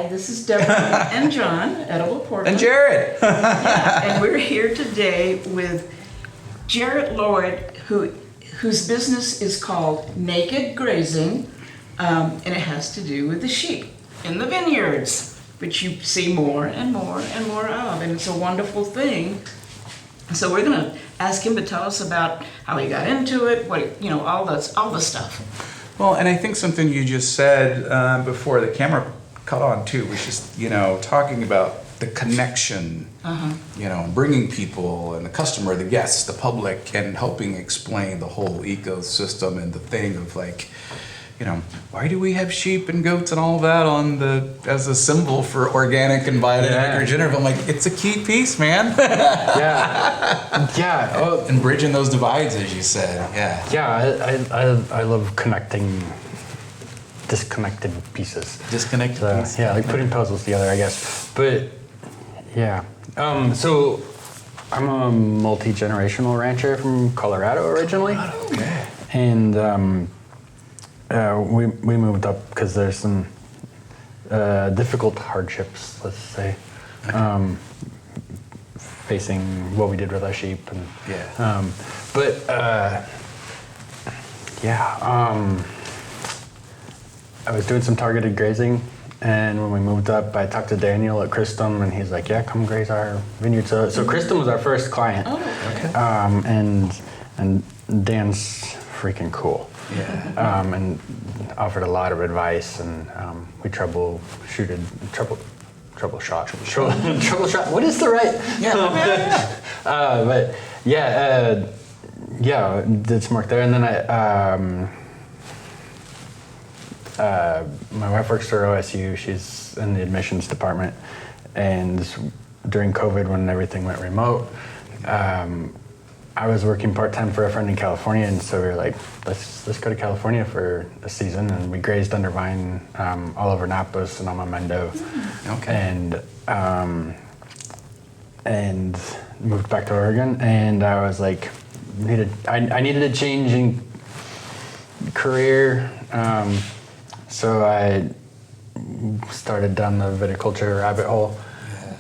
this is Deborah and John at Edible Portland. And Jared. Yeah, and we're here today with Jared Lloyd, whose business is called Naked Grazing, and it has to do with the sheep in the vineyards, which you see more and more and more of, and it's a wonderful thing. So we're going to ask him to tell us about how he got into it, all the stuff. Well, and I think something you just said before the camera caught on too was just, talking about the connection, and bringing people and the customer, the guests, the public, and helping explain the whole ecosystem and the thing of why do we have sheep and goats and all that as a symbol for organic and biodynamic regenerative? I'm like, it's a key piece, man. Yeah. Oh, and bridging those divides, as you said. Yeah. Yeah, I love connecting disconnected pieces. Disconnected pieces. Yeah, like putting puzzles together, I guess. But yeah. So I'm a multi-generational rancher from Colorado originally. Okay. And we moved up because there's some difficult hardships, let's say, facing what we did with our sheep. And, I was doing some targeted grazing, and when we moved up, I talked to Daniel at Christum, and he's like, "Yeah, come graze our vineyard." So Christum was our first client. Oh, okay. And Dan's freaking cool. Yeah. And offered a lot of advice, and we troubleshot. What is the right? Did some work there, and then my wife works for OSU. She's in the admissions department, and during COVID, when everything went remote, I was working part-time for a friend in California, and so we were like, let's go to California for a season, and we grazed under vine all over Napa, Sonoma, Mendo, and moved back to Oregon, and I was like, I needed a change in career, so I started down the viticulture rabbit hole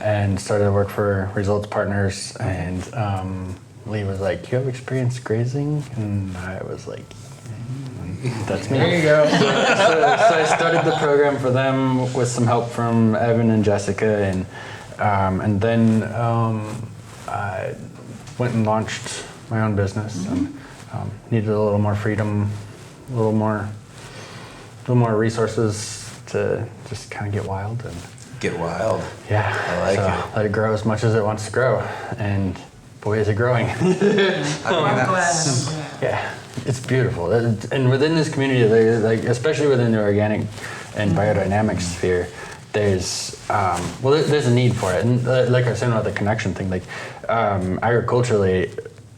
and started to work for Results Partners, and Lee was like, "Do you have experience grazing?" And I was like, "That's me." There you go. So I started the program for them with some help from Evan and Jessica, and then I went and launched my own business, and needed a little more freedom, a little more resources to just kind of get wild and Get wild. Yeah, I like it. Let it grow as much as it wants to grow, and boy, is it growing. I'm glad. Yeah, it's beautiful. And within this community, especially within the organic and biodynamic sphere, there's there's a need for it. And like I was saying about the connection thing, agriculturally,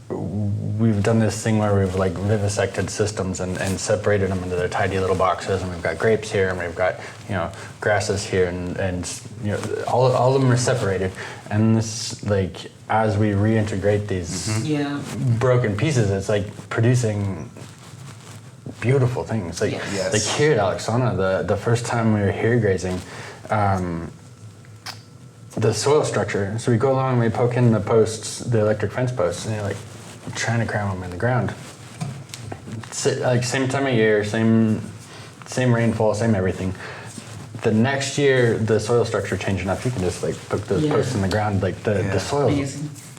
we've done this thing where we've vivisected systems and separated them into their tiny little boxes, and we've got grapes here, and we've got grasses here, and all of them are separated. And this as we reintegrate these broken pieces, it's producing beautiful things. Like here at Alexana, the first time we were here grazing, the soil structure. So we go along and we poke in the posts, the electric fence posts, and you're trying to cram them in the ground. Same time of year, same rainfall, same everything. The next year, the soil structure changed enough. You can just poke those posts in the ground. The soil,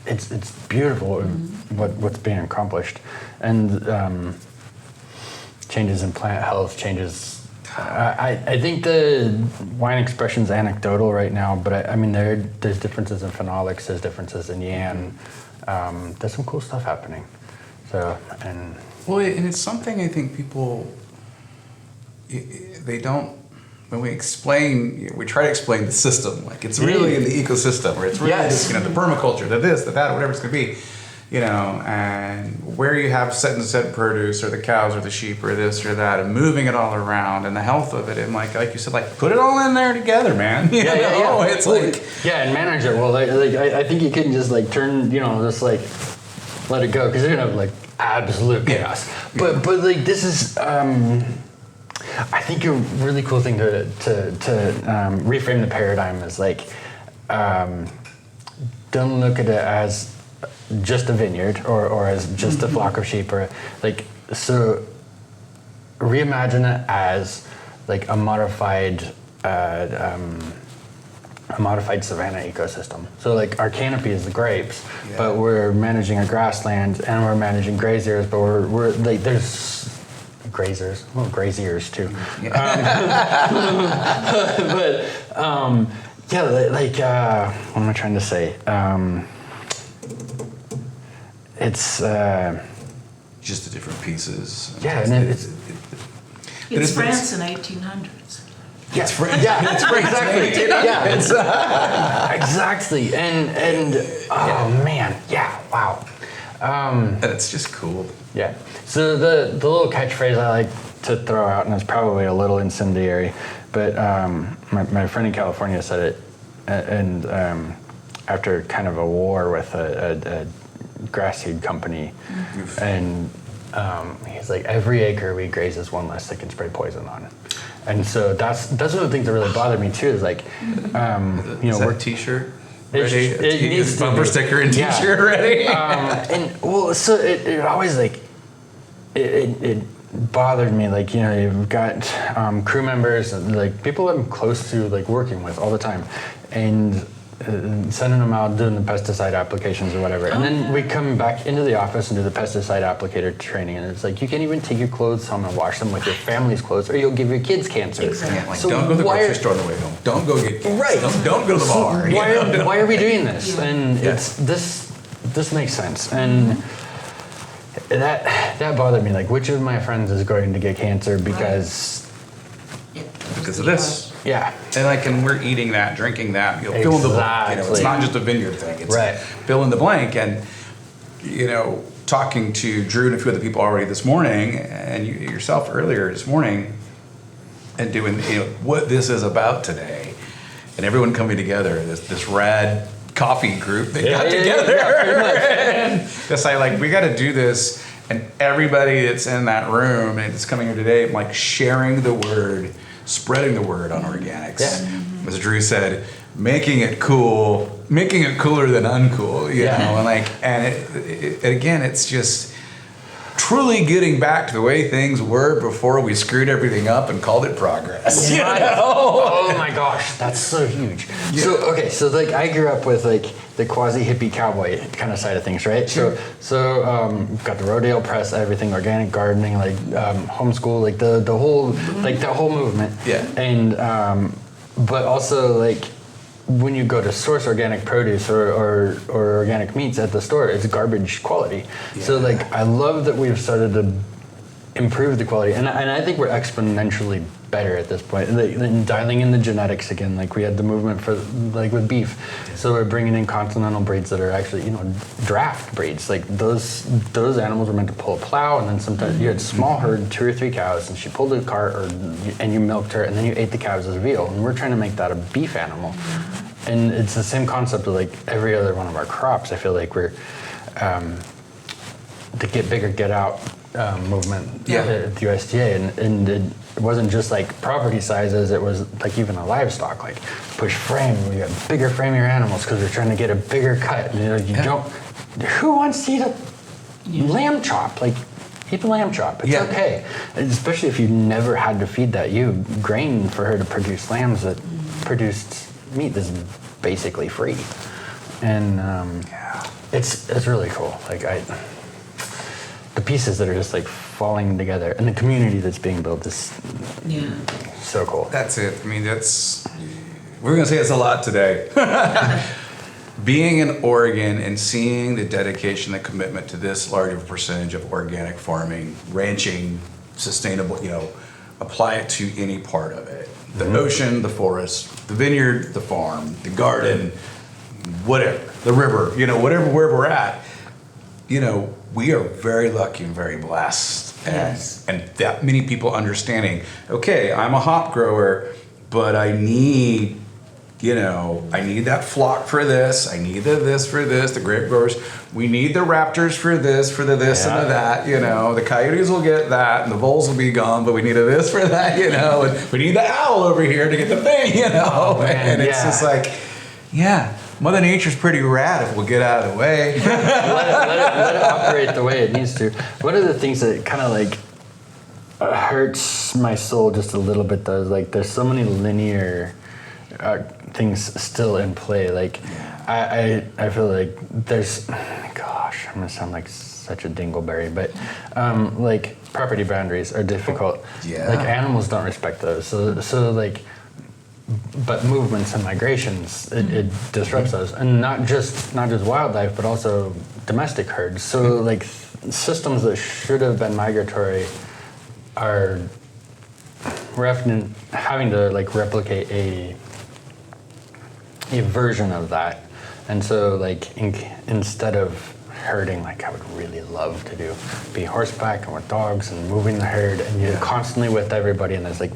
it's beautiful. What's being accomplished, and changes in plant health, changes. I think the wine expression's anecdotal right now, but there's differences in phenolics, there's differences in yan. There's some cool stuff happening. And it's something I think people they don't. When we try to explain the system, it's really in the ecosystem, or it's really the permaculture, the this, the that, whatever it's going to be, and where you have set and set produce, or the cows, or the sheep, or this or that, and moving it all around, and the health of it, and like you said, put it all in there together, man. It's and manage it well. I think you couldn't just turn, just let it go, because you're gonna have absolute chaos. But this is. I think a really cool thing to reframe the paradigm is like, don't look at it as just a vineyard or as just a flock of sheep or like, so reimagine it as like a modified savannah ecosystem. So like our canopy is the grapes, but we're managing a grassland and we're managing graziers, but we're like, there's grazers, well, graziers too. Yeah, like, what am I trying to say? It's Just the different pieces. yeah, and It's France in 1800s. yeah, that's right, exactly. Yeah, it's exactly, and oh man, yeah, wow. And it's just cool. Yeah. So the little catchphrase I like to throw out, and it's probably a little incendiary, but my friend in California said it, and after kind of a war with a grass seed company, and he's like, every acre we graze is one less they can spray poison on. And so that's one of the things that really bothered me too. Is like, Is that a T-shirt? Ready? It needs to bumper be. sticker and T-shirt ready. And well, so it always like it bothered me. Like, you know, you've got crew members, like people I'm close to, like working with all the time, and sending them out doing the pesticide applications or whatever. And then we come back into the office and do the pesticide applicator training, and it's like, you can't even take your clothes home and wash them with your family's clothes, or you'll give your kids cancer. Exactly. Yeah, like, So don't go to the why grocery are- store on the way home. Don't go get gas. Right. Don't go to the bar. you know? Why are we doing this? Yeah. And Yeah. it's this makes sense. And that bothered me. Like, which of my friends is going to get cancer because Yeah. Because of this. yeah. And like, and we're eating that, drinking that, fill in the blank. You know, it's Exactly. not just a vineyard thing. It's Right. fill in the blank. And, talking to Drew and a few other people already this morning, and you yourself earlier this morning, and doing, what this is about today, and everyone coming together, this rad coffee group that got together. And decide, like, we got to do this. And everybody that's in that room and it's coming here today, like, sharing the word, spreading the word on organics. Yeah. As Drew said, making it cool, making it cooler than uncool, you know, and like, and it again, it's just truly getting back to the way things were before we screwed everything up and called it progress. You Right. know? Oh my gosh, that's so huge. Yeah. So like I grew up with like the quasi hippie cowboy kind of side of things, right? Sure. So got the rodeo press, everything, organic gardening, like homeschool, like the whole like the whole movement. Yeah. And but also like, when you go to source organic produce or organic meats at the store, it's garbage quality. So Yeah. like, I love that we've started to improve the quality, and I think we're exponentially better at this point. And dialing in the genetics again, like we had the movement for like with beef, so we're bringing in continental breeds that are actually draft breeds. Like those animals were meant to pull a plow, and then sometimes you had small herd, 2 or 3 cows, and she pulled a cart, and you milked her, and then you ate the cows as veal. And we're trying to make that a beef animal, and it's the same concept of like every other one of our crops. I feel like we're the get bigger, get out movement at the USDA, and it wasn't just like property sizes, it was like even a livestock, like push frame, we got bigger framier animals because we're trying to get a bigger cut. Don't, who wants to eat a lamb chop? Like, eat the lamb chop, it's okay. Especially if you never had to feed that grain for her to produce lambs that produced meat that's basically free. And it's really cool. Like the pieces that are just like falling together, and the community that's being built is so cool. That's it. I mean, we're going to say it's a lot today. Being in Oregon and seeing the dedication, the commitment to this large of a percentage of organic farming, ranching, sustainable, apply it to any part of it. The ocean, the forest, the vineyard, the farm, the garden, whatever, the river, wherever we're at, we are very lucky and very blessed. And that many people understanding, okay, I'm a hop grower, but I need, You know, I need that flock for this. I need this for this. The grape growers, we need the raptors for this, and the that. You know, the coyotes will get that, and the voles will be gone, but we need a this for that. You know, and we need the owl over here to get the thing. You know, and it's just like, yeah, Mother Nature's pretty rad if we'll get out of the way. let it operate the way it needs to. One of the things that kind of like hurts my soul just a little bit though is like there's so many linear things still in play. Like I feel like there's, gosh, I'm gonna sound like such a dingleberry, but like property boundaries are difficult. Yeah. Like animals don't respect those. So like, but movements and migrations, it disrupts those, and not just wildlife, but also domestic herds. So like systems that should have been migratory we're often having to like replicate a version of that. And so like instead of herding, like I would really love to do, be horseback and with dogs and moving the herd, and you're constantly with everybody, and there's like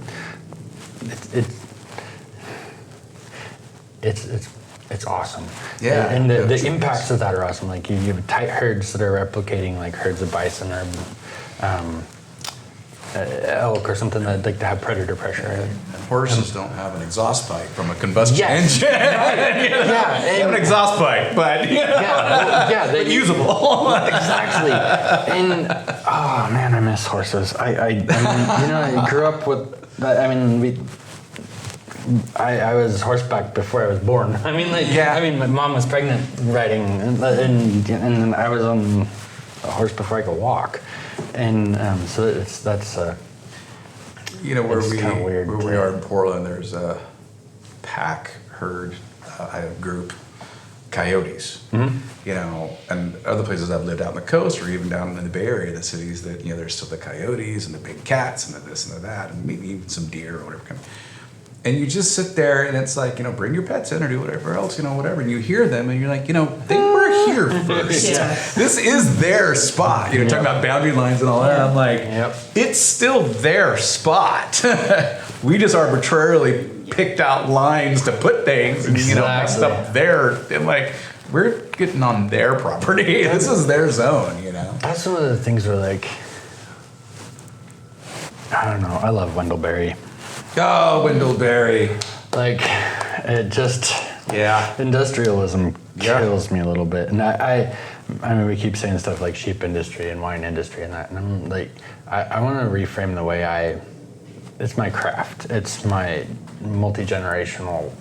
it's awesome. Yeah. And the impacts of that are awesome. Like you have tight herds that are replicating like herds of bison or elk or something that like to have predator pressure. And horses don't have an exhaust pipe from a combustion Yes. engine. Yeah, They have an exhaust pipe, but they usable. Exactly. And oh man, I miss horses. I mean, you know, I grew up with. I mean, I was horseback before I was born. I mean, like, I mean, my mom was pregnant riding, and I was on a horse before I could walk, and so that's. You know, where it's kinda weird we are in Portland, there's a pack herd group, coyotes. Mm-hmm. You know, and other places I've lived out on the coast or even down in the Bay Area, the cities that, you know, there's still the coyotes and the big cats and the this and the that, and maybe even some deer or whatever. And you just sit there and it's like, you know, bring your pets in or do whatever else, you know, whatever. And you hear them and you're like, you know, they were here first. Yeah. This is their spot. You know, talking about boundary lines and all that. I'm like, it's still their spot. We just arbitrarily picked out lines to put things and, you know, messed up their, and like, we're getting on their property. This is their zone, you know. That's one of the things where like, I don't know, I love Wendellberry. Oh, Wendellberry. Like, it just, industrialism kills me a little bit. And I mean, we keep saying stuff like sheep industry and wine industry and that, and I'm like, I want to reframe the way it's my craft. It's my multi-generational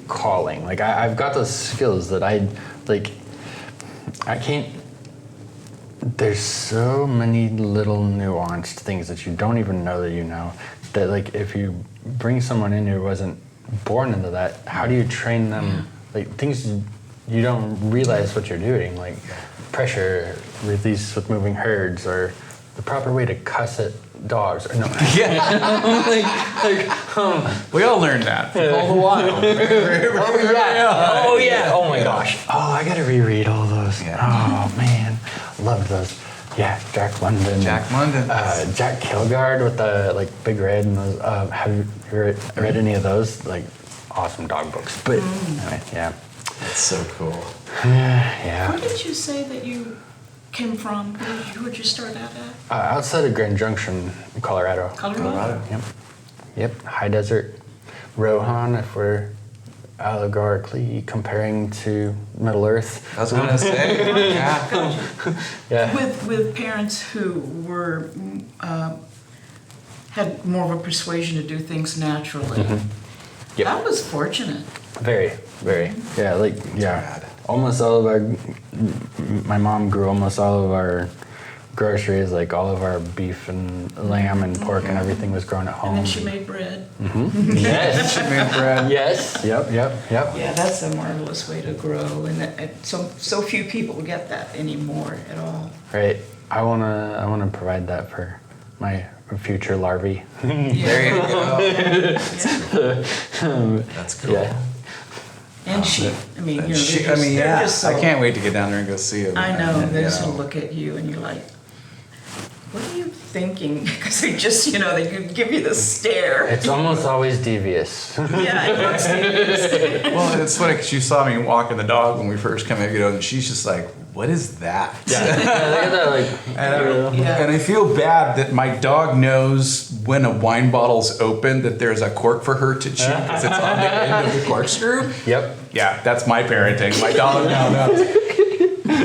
calling. Like, I've got those skills that I can't, there's so many little nuanced things that you don't even know that you know, that like if you bring someone in who wasn't born into that, how do you train them? Like things you don't realize what you're doing, like pressure release with moving herds, or the proper way to cuss at dogs. Or no. We all learned that all the while. Oh yeah. Oh my gosh. Oh, I gotta reread all those. Yeah. Oh man, loved those. Yeah, Jack London. Jack London. Jack Kilgard with the like big red and those. Have you read any of those? Like awesome dog books. But anyway, yeah. That's so cool. Yeah. Where did you say that you came from? Where'd you start out at? Outside of Grand Junction, Colorado. Colorado. Yep. High desert. Rohan, if we're allegorically comparing to Middle Earth. I was gonna say. Yeah. With parents who were had more of a persuasion to do things naturally. Yep. That was fortunate. Very. Yeah, rad. almost all of my mom grew almost all of our groceries, like all of our beef and lamb and pork and everything was grown at home. And then she made bread. Yes. She made bread. Yes. Yep. Yeah, that's a marvelous way to grow, and so few people get that anymore at all. Right. I wanna provide that for my future larvae. There you go. Yeah. That's cool. Yeah. And sheep. I mean, And you know, she- they're just so, I can't wait to get down there and go see them. I know. They You just know. look at you and you're like, what are you thinking, because they just, they could give you the stare. It's almost always devious. Yeah, it looks devious. Well, it's funny because she saw me walking the dog when we first came in, and she's just like, "What is that?" Yeah, look at that, like, And I feel bad that my dog knows when a wine bottle's open that there's a cork for her to chew because it's on the end of the corkscrew. Yep. Yeah, that's my parenting. My dog now knows.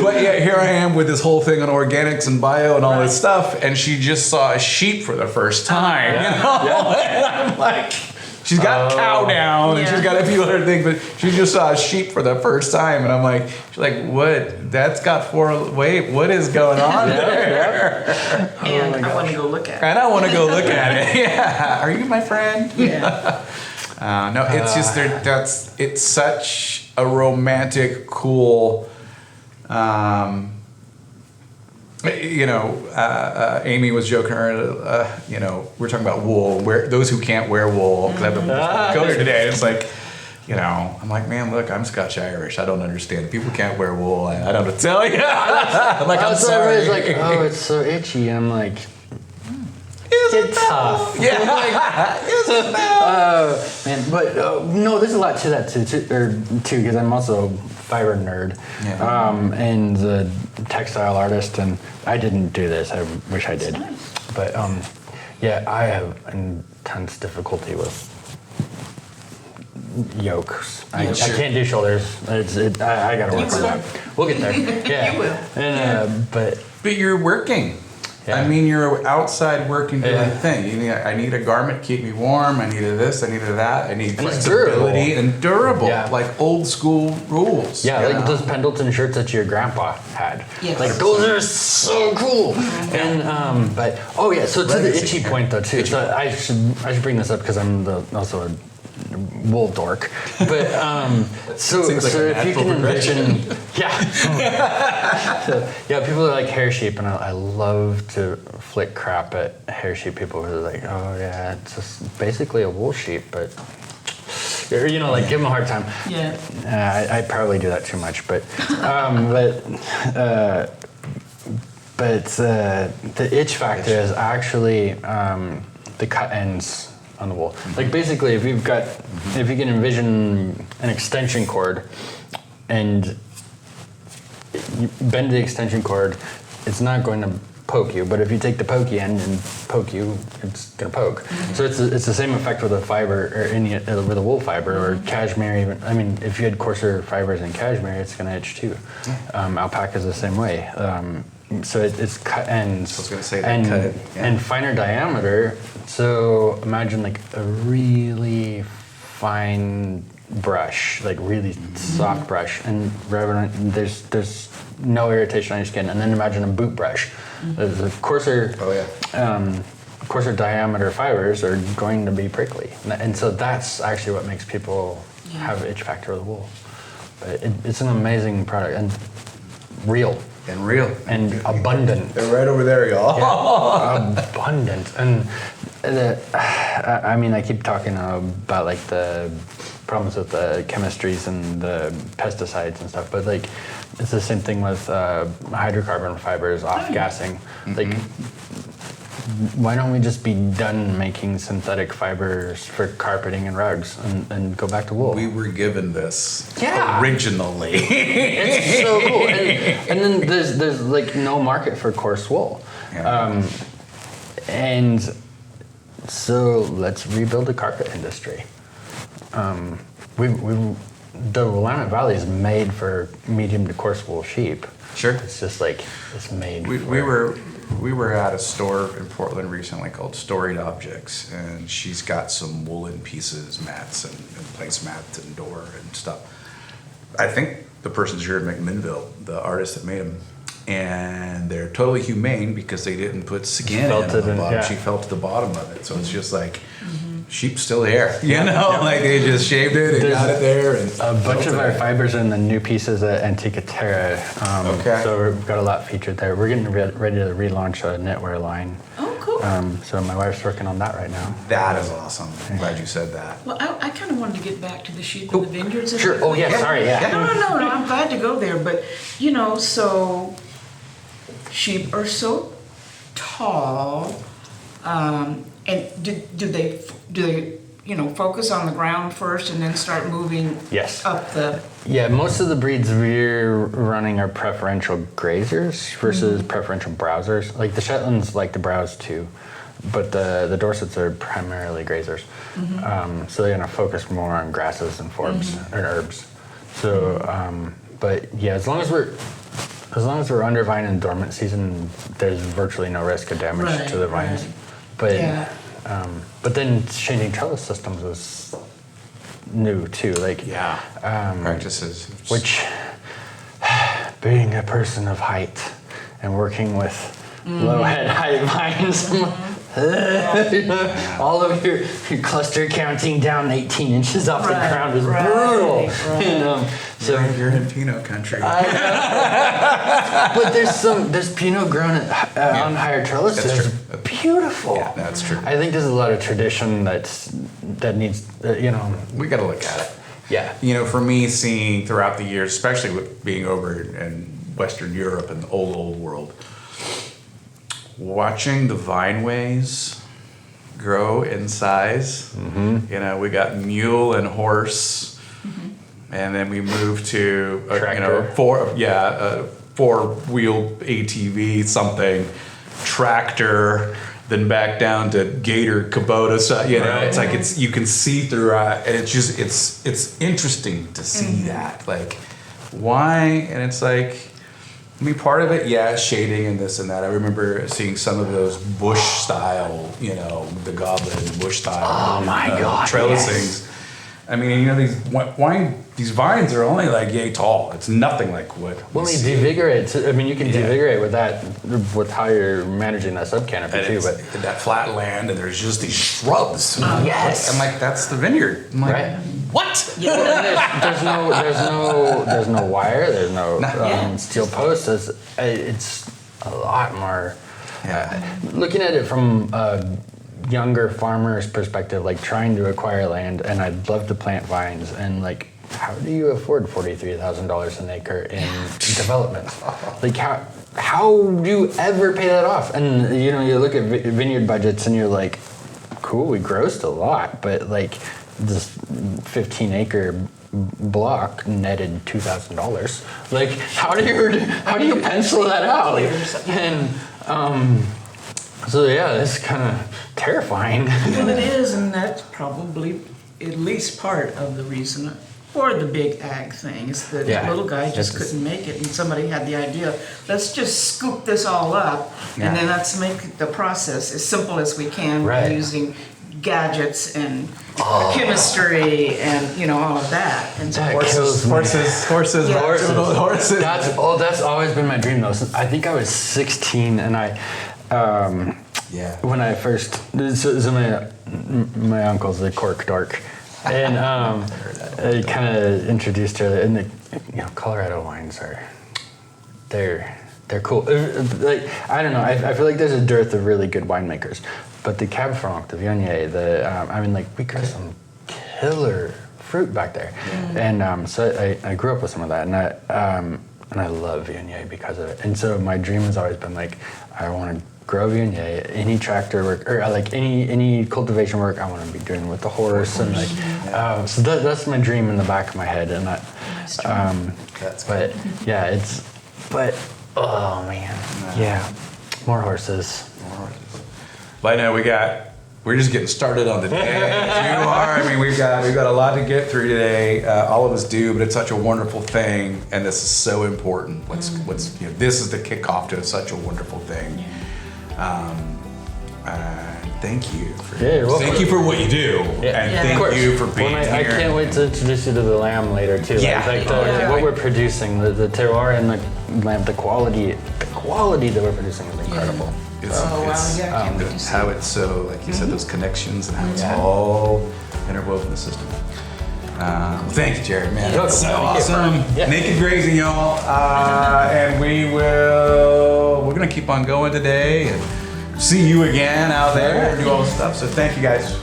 But yeah, here I am with this whole thing on organics and bio and all this stuff, and she just saw a sheep for the first time. And I'm like, she's got cow down and she's got a few other things, but she just saw a sheep for the first time, and I'm like, she's like, what? That's got wait, what is going on there? And I want to go look at it. And I want to go look at it. Yeah, are you my friend? Yeah. No, it's just it's such a romantic, cool. Amy was joking around, we're talking about wool, those who can't wear wool, because I've been go here today, and it's like, I'm like, man, look, I'm Scotch Irish, I don't understand. People can't wear wool, I don't know what to tell you. I'm like, I'm sorry. It's like, oh, it's so itchy. I'm like, it's tough. Yeah. Man, but no, there's a lot to that too, because I'm also a fiber nerd, and a textile artist, and I didn't do this. I wish I did, but I have intense difficulty with yokes. I can't do shoulders. I got to work on that. We'll get there. Yeah, You will. And but you're working. Yeah. I mean, you're outside working doing the thing. I need a garment to keep me warm. I need a this. I need a that. I need And it's flexibility durable. and durable, Yeah. like old school rules. yeah, you like know? those Pendleton shirts that your grandpa had. Yes. Like those are so cool. And but so to the Legacy. itchy point though too. So I should bring this up because I'm also a wool dork. But so Seems like a if you natural can progression. envision, people are like hair sheep, and I love to flick crap at hair sheep people who are like, oh yeah, it's just basically a wool sheep, but like give them a hard time. Yeah. I probably do that too much, but the itch factor is actually the cut ends on the wool. Like basically, if you can envision an extension cord, and you bend the extension cord, it's not going to poke you. But if you take the pokey end and poke you, it's going to poke. So it's the same effect with a fiber or with a wool fiber or cashmere. Even if you had coarser fibers in cashmere, it's going to itch too. Alpaca is the same way. So it's cut ends. I was gonna say that cut, yeah. And finer diameter. So imagine like a really fine brush, like really soft brush, and there's no irritation on your skin. And then imagine a boot brush. The coarser, coarser diameter fibers are going to be prickly, and so that's actually what makes people have itch factor with wool. But it's an amazing product and real. And abundant. They're right over there, y'all. Yeah, abundant. And I keep talking about like the problems with the chemistries and the pesticides and stuff, but like it's the same thing with hydrocarbon fibers off-gassing. Like, why don't we just be done making synthetic fibers for carpeting and rugs and go back to wool? We were given this originally. It's so cool. And then there's like no market for coarse wool. Yeah. And so let's rebuild the carpet industry. The Willamette Valley is made for medium to coarse wool sheep. Sure. It's just like it's made. We were at a store in Portland recently called Storied Objects, and she's got some woolen pieces, mats and placemats and door and stuff. I think the person's here in McMinnville, the artist that made them, and they're totally humane because they didn't put skin on the bottom. Yeah. She felt to the bottom of it, so it's just like sheep's still here, like they just shaved it and got it there. And a bunch of our fibers are in the new pieces at Antica Terra. So we've got a lot featured there. We're getting ready to relaunch a knitwear line. Oh, cool. So my wife's working on that right now. That is awesome. I'm glad you said that. Well, I kind of wanted to get back to the sheep and the vineyards. if Sure. I Oh could. yeah. Sorry. Yeah. No, I'm glad to go there. But, so sheep are so tall. And do they focus on the ground first and then start moving Yes. up the? Yeah, most of the breeds we're running are preferential grazers versus preferential browsers. Like the Shetlands like to browse too, but the Dorsets are primarily grazers. So they're gonna focus more on grasses and forbs and herbs. So, but yeah, as long as we're under vine and dormant season, there's virtually no risk of damage to the vines. Right. But but then changing trellis systems is new too. Like practices. which being a person of height and working with low head height vines, all of your cluster counting down 18 inches off the ground is brutal. Right. So You're in Pinot country. but there's Pinot grown on higher trellises. That's true. Beautiful. Yeah, that's true. I think there's a lot of tradition that needs We got to look at it. Yeah. For me, seeing throughout the years, especially with being over in Western Europe and the old world, watching the vineways grow in size. We got mule and horse, and then we moved to four-wheel ATV something, tractor, then back down to Gator Kubota. So it's like you can see throughout, and it's interesting to see that, like, why, and it's like. I mean, part of it, shading and this and that. I remember seeing some of those bush style, the goblin bush style. Oh my God, trellisings. Yes. I mean, these vines are only like yay tall. It's nothing like wood. Well, they devigorate. I mean, you can devigorate with that, with how you're managing that subcanopy too. But that flat land, and there's just these shrubs. Yes. I'm like, that's the vineyard. I'm like, right. What? Yeah. there's no wire. There's no steel posts. It's a lot more. Looking at it from a younger farmer's perspective, like trying to acquire land, and I'd love to plant vines, and like, how do you afford $43,000 an acre in development? Like how do you ever pay that off? And you look at vineyard budgets, and you're like, cool, we grossed a lot, but like. This 15-acre block netted $2,000. Like, how do you pencil that out? And so it's kind of terrifying. Well, it is, and that's probably at least part of the reason for the big ag thing is that little guy just couldn't make it, and somebody had the idea, let's just scoop this all up, and then let's make the process as simple as we can by using gadgets and chemistry and all of that. And that horses. That's always been my dream though. Since I think I was 16, and when I first my uncle's a cork dork, and I kind of introduced her, and the Colorado wines they're cool. Like, I don't know. I feel like there's a dearth of really good winemakers. But the Cab Franc, the Viognier, we grew some killer fruit back there. And so I grew up with some of that. And I love Viognier because of it. And so my dream has always been like, I want to grow Viognier. Any tractor work, or like any cultivation work, I want to be doing with the horse. And like, so that's my dream in the back of my head. And oh man, more horses. But I know we're just getting started on the day. As you are. I mean, we've got a lot to get through today. All of us do, but it's such a wonderful thing, and this is so important. This is the kickoff to such a wonderful thing. Thank you. Thank you for what you do, and thank you for being here. I can't wait to introduce you to the lamb later too. What we're producing, the terroir and the quality that we're producing is incredible. How it's so, like you said, those connections and how it's all interwoven in the system. Thank you, Jared, man. That's so awesome. Naked Grazing, y'all. And we're going to keep on going today and see you again out there and do all the stuff. So thank you, guys.